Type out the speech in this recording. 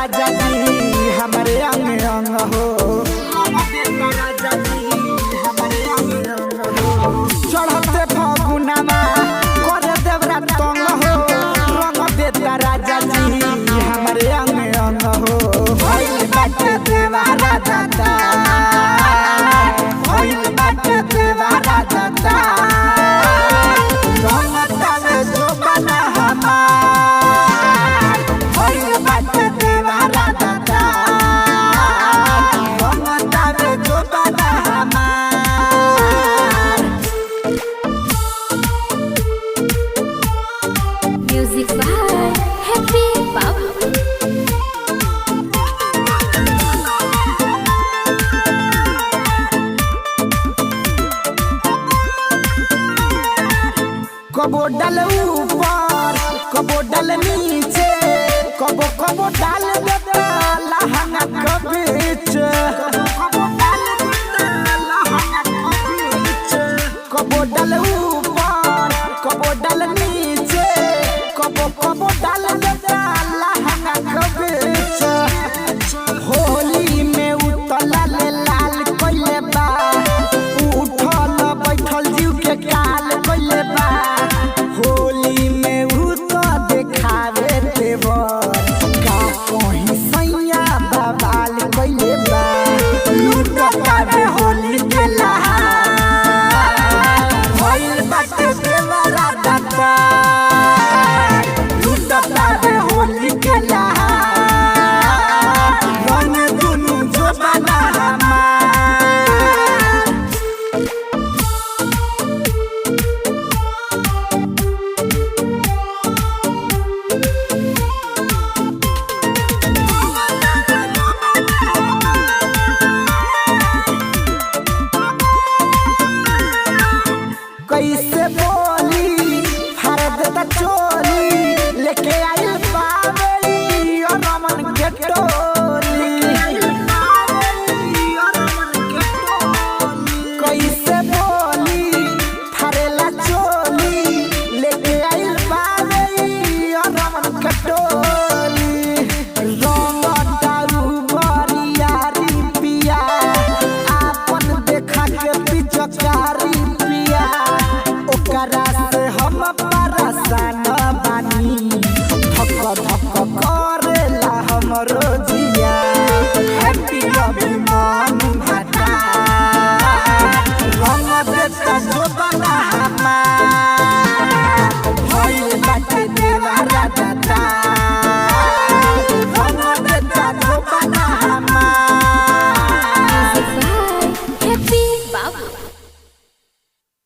राजा जी हमारे अंग अंग हो राजा जी हमारे अंग अंग हो चढ़ते फगुनामा कर देवरा तंग हो रंग देता राजा जी हमारे अंग अंग हो भइल बाटे देवारा दादा भइल बाटे देवारा दादा रंगता में जो बना हमार भइल बाटे देवारा दादा रंगता में जो बना हमार। Music by Happy Babu. कबो डाल ऊपर कबो डाल नीचे कबो कबो डाल देता लहंगा के बीच